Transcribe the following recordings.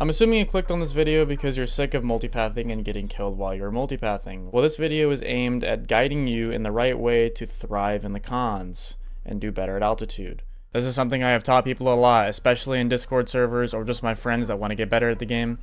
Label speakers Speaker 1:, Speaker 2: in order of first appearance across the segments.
Speaker 1: I'm assuming you clicked on this video because you're sick of multipathing and getting killed while you're multipathing. Well, this video is aimed at guiding you in the right way to thrive in the cons and do better at altitude. This is something I have taught people a lot, especially in Discord servers or just my friends that want to get better at the game.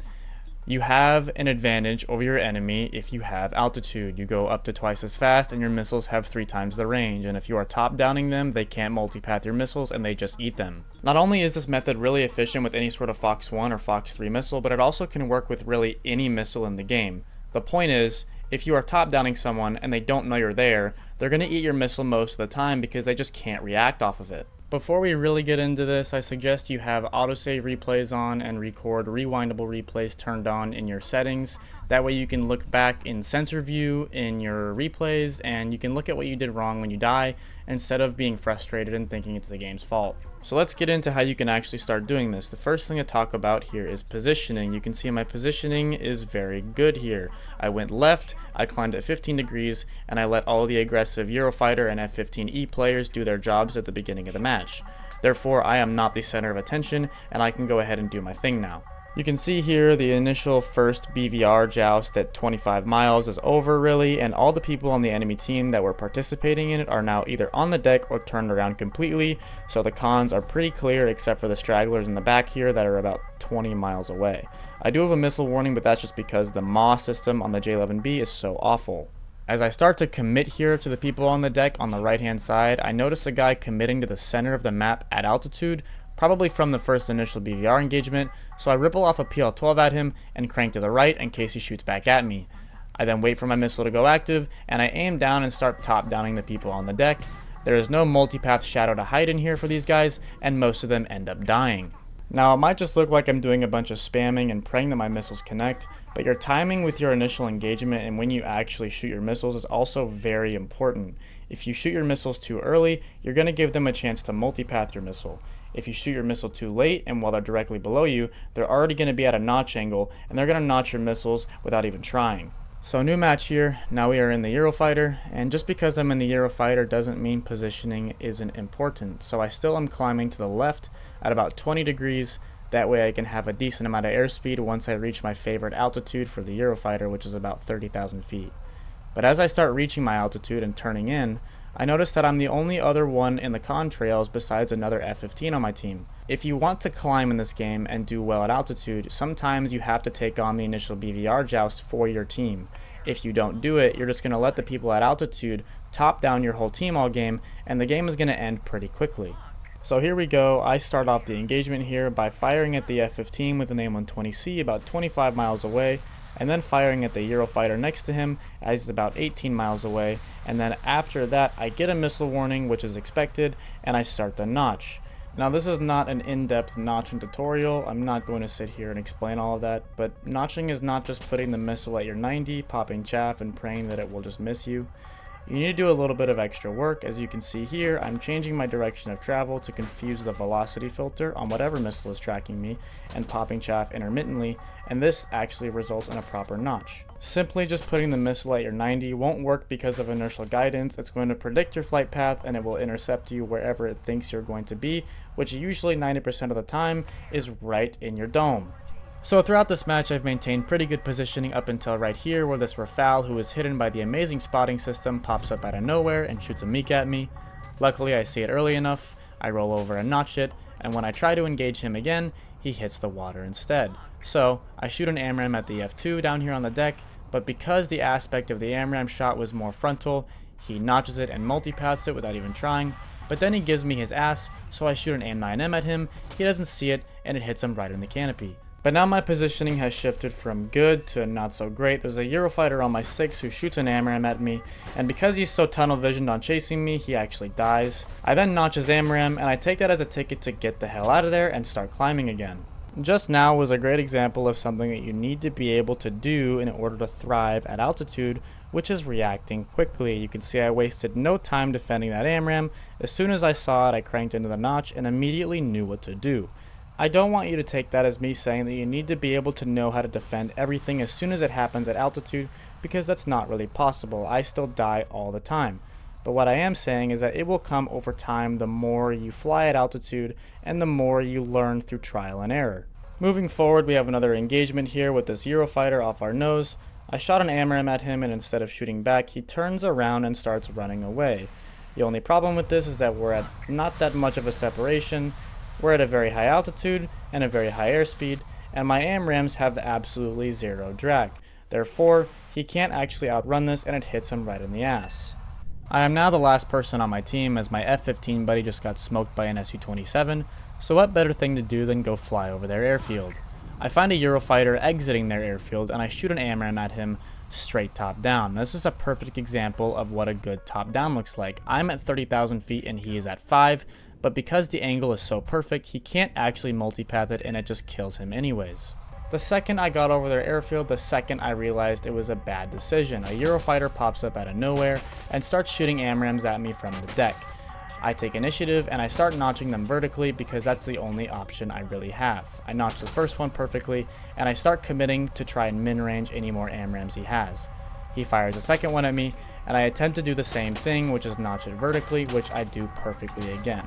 Speaker 1: You have an advantage over your enemy if you have altitude. You go up to twice as fast and your missiles have 3 times the range, and if you are top downing them, they can't multipath your missiles and they just eat them. Not only is this method really efficient with any sort of Fox 1 or Fox 3 missile, but it also can work with really any missile in the game. The point is, if you are top downing someone and they don't know you're there, they're going to eat your missile most of the time because they just can't react off of it. Before we really get into this, I suggest you have autosave replays on and record rewindable replays turned on in your settings. That way you can look back in sensor view in your replays and you can look at what you did wrong when you die instead of being frustrated and thinking it's the game's fault. So let's get into how you can actually start doing this. The first thing to talk about here is positioning. You can see my positioning is very good here. I went left, I climbed at 15 degrees, and I let all the aggressive Eurofighter and F-15E players do their jobs at the beginning of the match. Therefore, I am not the center of attention, and I can go ahead and do my thing now. You can see here the initial first BVR joust at 25 miles is over really, and all the people on the enemy team that were participating in it are now either on the deck or turned around completely, so the cons are pretty clear except for the stragglers in the back here that are about 20 miles away. I do have a missile warning, but that's just because the MAW system on the J-11B is so awful. As I start to commit here to the people on the deck on the right hand side, I notice a guy committing to the center of the map at altitude, probably from the first initial BVR engagement, so I ripple off a PL-12 at him and crank to the right in case he shoots back at me. I then wait for my missile to go active, and I aim down and start top downing the people on the deck. There is no multipath shadow to hide in here for these guys, and most of them end up dying. Now, it might just look like I'm doing a bunch of spamming and praying that my missiles connect, but your timing with your initial engagement and when you actually shoot your missiles is also very important. If you shoot your missiles too early, you're going to give them a chance to multipath your missile. If you shoot your missile too late and while they're directly below you, they're already going to be at a notch angle and they're going to notch your missiles without even trying. So new match here, now we are in the Eurofighter, and just because I'm in the Eurofighter doesn't mean positioning isn't important. So I still am climbing to the left at about 20 degrees, that way I can have a decent amount of airspeed once I reach my favorite altitude for the Eurofighter, which is about 30,000 feet. But as I start reaching my altitude and turning in, I notice that I'm the only other one in the contrails besides another F-15 on my team. If you want to climb in this game and do well at altitude, sometimes you have to take on the initial BVR joust for your team. If you don't do it, you're just going to let the people at altitude top down your whole team all game, and the game is going to end pretty quickly. So here we go. I start off the engagement here by firing at the F-15 with an AIM-120C about 25 miles away, and then firing at the Eurofighter next to him as he's about 18 miles away, and then after that I get a missile warning, which is expected, and I start the notch. Now this is not an in-depth notching tutorial. I'm not going to sit here and explain all of that, but notching is not just putting the missile at your 90, popping chaff and praying that it will just miss you. You need to do a little bit of extra work. As you can see here, I'm changing my direction of travel to confuse the velocity filter on whatever missile is tracking me and popping chaff intermittently, and this actually results in a proper notch. Simply just putting the missile at your 90 won't work because of inertial guidance. It's going to predict your flight path and it will intercept you wherever it thinks you're going to be, which usually 90% of the time is right in your dome. So throughout this match, I've maintained pretty good positioning up until right here where this Rafale, who is hidden by the amazing spotting system, pops up out of nowhere and shoots a meek at me. Luckily, I see it early enough, I roll over and notch it, and when I try to engage him again, he hits the water instead. So I shoot an AMRAAM at the F2 down here on the deck, but because the aspect of the AMRAAM shot was more frontal, he notches it and multipaths it without even trying. But then he gives me his ass, so I shoot an AIM-9M at him, he doesn't see it, and it hits him right in the canopy. But now my positioning has shifted from good to not so great. There's a Eurofighter on my 6 who shoots an AMRAAM at me, and because he's so tunnel visioned on chasing me, he actually dies. I then notch his AMRAAM, and I take that as a ticket to get the hell out of there and start climbing again. Just now was a great example of something that you need to be able to do in order to thrive at altitude, which is reacting quickly. You can see I wasted no time defending that AMRAAM. As soon as I saw it, I cranked into the notch and immediately knew what to do. I don't want you to take that as me saying that you need to be able to know how to defend everything as soon as it happens at altitude, because that's not really possible. I still die all the time. But what I am saying is that it will come over time the more you fly at altitude and the more you learn through trial and error. Moving forward, we have another engagement here with this Eurofighter off our nose. I shot an AMRAAM at him, and instead of shooting back, he turns around and starts running away. The only problem with this is that we're at not that much of a separation. We're at a very high altitude and a very high airspeed, and my AMRAAMs have absolutely zero drag. Therefore, he can't actually outrun this, and it hits him right in the ass. I am now the last person on my team, as my F-15 buddy just got smoked by an Su-27, so what better thing to do than go fly over their airfield? I find a Eurofighter exiting their airfield, and I shoot an AMRAAM at him straight top down. This is a perfect example of what a good top down looks like. I'm at 30,000 feet and he is at 5, but because the angle is so perfect, he can't actually multipath it, and it just kills him anyways. The second I got over their airfield, the second I realized it was a bad decision. A Eurofighter pops up out of nowhere and starts shooting AMRAAMs at me from the deck. I take initiative and I start notching them vertically because that's the only option I really have. I notch the first one perfectly and I start committing to try and min-range any more AMRAAMs he has. He fires a second one at me and I attempt to do the same thing, which is notch it vertically, which I do perfectly again.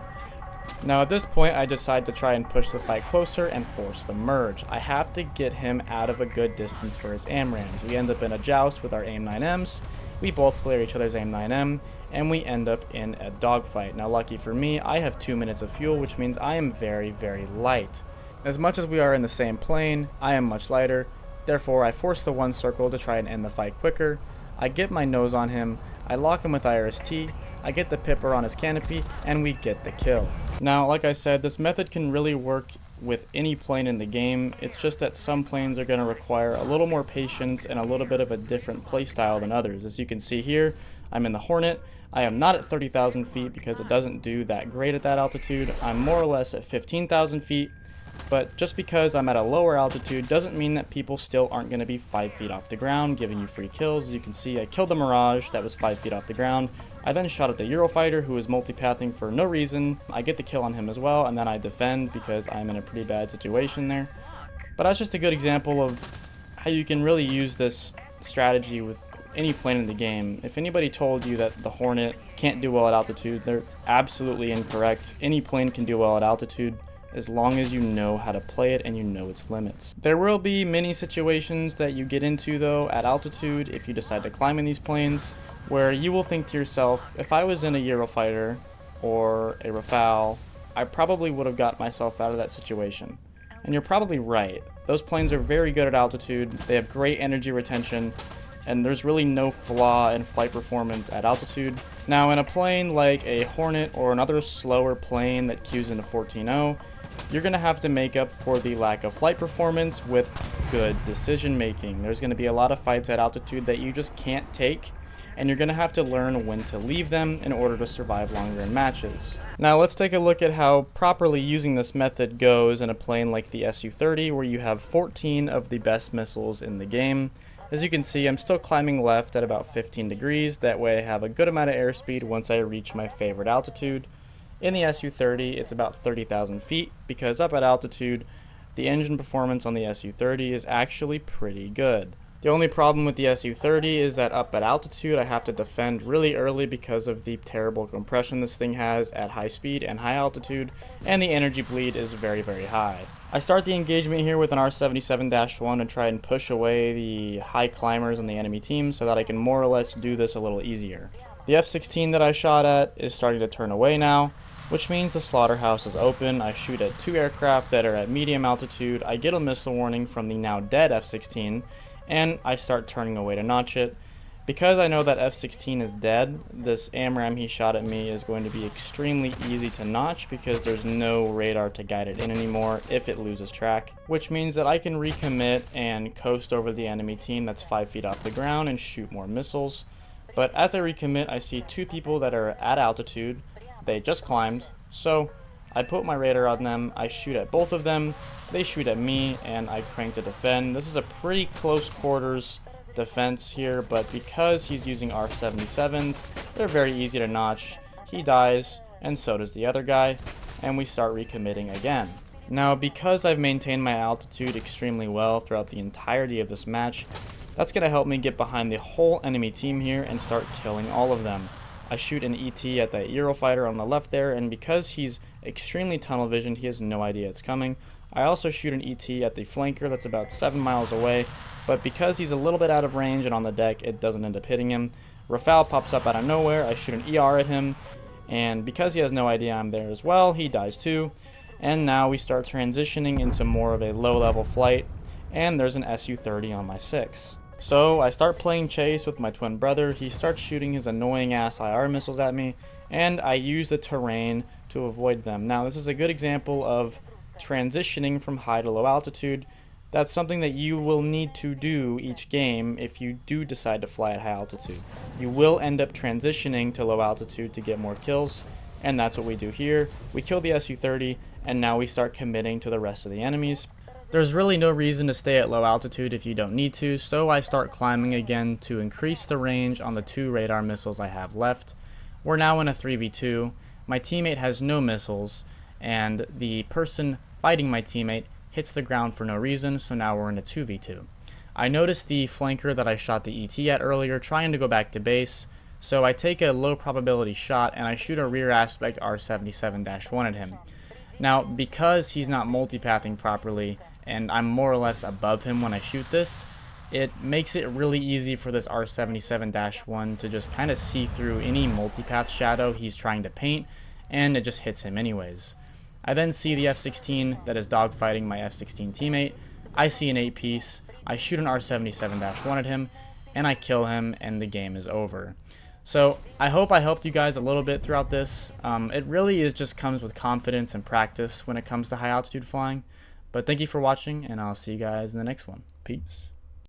Speaker 1: Now at this point I decide to try and push the fight closer and force the merge. I have to get him out of a good distance for his AMRAAMs. We end up in a joust with our AIM-9Ms. We both flare each other's AIM-9M, and we end up in a dogfight. Now lucky for me, I have 2 minutes of fuel, which means I am very, very light. As much as we are in the same plane, I am much lighter. Therefore, I force the one circle to try and end the fight quicker. I get my nose on him, I lock him with IRST, I get the Pipper on his canopy, and we get the kill. Now, like I said, this method can really work with any plane in the game. It's just that some planes are going to require a little more patience and a little bit of a different playstyle than others. As you can see here, I'm in the Hornet. I am not at 30,000 feet because it doesn't do that great at that altitude. I'm more or less at 15,000 feet, but just because I'm at a lower altitude doesn't mean that people still aren't going to be 5 feet off the ground giving you free kills. As you can see, I killed the Mirage that was 5 feet off the ground. I then shot at the Eurofighter, who was multipathing for no reason. I get the kill on him as well, and then I defend because I'm in a pretty bad situation there. But that's just a good example of how you can really use this strategy with any plane in the game. If anybody told you that the Hornet can't do well at altitude, they're absolutely incorrect. Any plane can do well at altitude as long as you know how to play it and you know its limits. There will be many situations that you get into though at altitude if you decide to climb in these planes, where you will think to yourself, if I was in a Eurofighter or a Rafale, I probably would have got myself out of that situation. And you're probably right. Those planes are very good at altitude, they have great energy retention, and there's really no flaw in flight performance at altitude. Now in a plane like a Hornet or another slower plane that queues into 14.0, you're going to have to make up for the lack of flight performance with good decision making. There's going to be a lot of fights at altitude that you just can't take, and you're going to have to learn when to leave them in order to survive longer in matches. Now let's take a look at how properly using this method goes in a plane like the Su-30, where you have 14 of the best missiles in the game. As you can see, I'm still climbing left at about 15 degrees, that way I have a good amount of airspeed once I reach my favorite altitude. In the Su-30, it's about 30,000 feet, because up at altitude, the engine performance on the Su-30 is actually pretty good. The only problem with the Su-30 is that up at altitude I have to defend really early because of the terrible compression this thing has at high speed and high altitude, and the energy bleed is very, very high. I start the engagement here with an R77-1 to try and push away the high climbers on the enemy team so that I can more or less do this a little easier. The F-16 that I shot at is starting to turn away now, which means the slaughterhouse is open. I shoot at 2 aircraft that are at medium altitude. I get a missile warning from the now dead F-16, and I start turning away to notch it. Because I know that F-16 is dead, this AMRAAM he shot at me is going to be extremely easy to notch because there's no radar to guide it in anymore if it loses track, which means that I can recommit and coast over the enemy team that's 5 feet off the ground and shoot more missiles. But as I recommit, I see 2 people that are at altitude. They just climbed, so I put my radar on them, I shoot at both of them, they shoot at me, and I crank to defend. This is a pretty close quarters defense here, but because he's using R77s, they're very easy to notch. He dies, and so does the other guy, and we start recommitting again. Now, because I've maintained my altitude extremely well throughout the entirety of this match, that's going to help me get behind the whole enemy team here and start killing all of them. I shoot an ET at that Eurofighter on the left there, and because he's extremely tunnel visioned, he has no idea it's coming. I also shoot an ET at the flanker that's about 7 miles away, but because he's a little bit out of range and on the deck, it doesn't end up hitting him. Rafale pops up out of nowhere, I shoot an ER at him, and because he has no idea I'm there as well, he dies too. And now we start transitioning into more of a low-level flight, and there's an Su-30 on my 6. So I start playing chase with my twin brother, he starts shooting his annoying ass IR missiles at me, and I use the terrain to avoid them. Now this is a good example of transitioning from high to low altitude. That's something that you will need to do each game if you do decide to fly at high altitude. You will end up transitioning to low altitude to get more kills, and that's what we do here. We kill the Su-30, and now we start committing to the rest of the enemies. There's really no reason to stay at low altitude if you don't need to, so I start climbing again to increase the range on the 2 radar missiles I have left. We're now in a 3v2. My teammate has no missiles, and the person fighting my teammate hits the ground for no reason, so now we're in a 2v2. I noticed the flanker that I shot the ET at earlier trying to go back to base, so I take a low probability shot and I shoot a rear aspect R77-1 at him. Now, because he's not multipathing properly, and I'm more or less above him when I shoot this, it makes it really easy for this R77-1 to just kind of see through any multipath shadow he's trying to paint, and it just hits him anyways. I then see the F-16 that is dogfighting my F-16 teammate. I see an 8-piece, I shoot an R77-1 at him, and I kill him, and the game is over. So I hope I helped you guys a little bit throughout this. It really just comes with confidence and practice when it comes to high altitude flying. But thank you for watching, and I'll see you guys in the next one. Peace.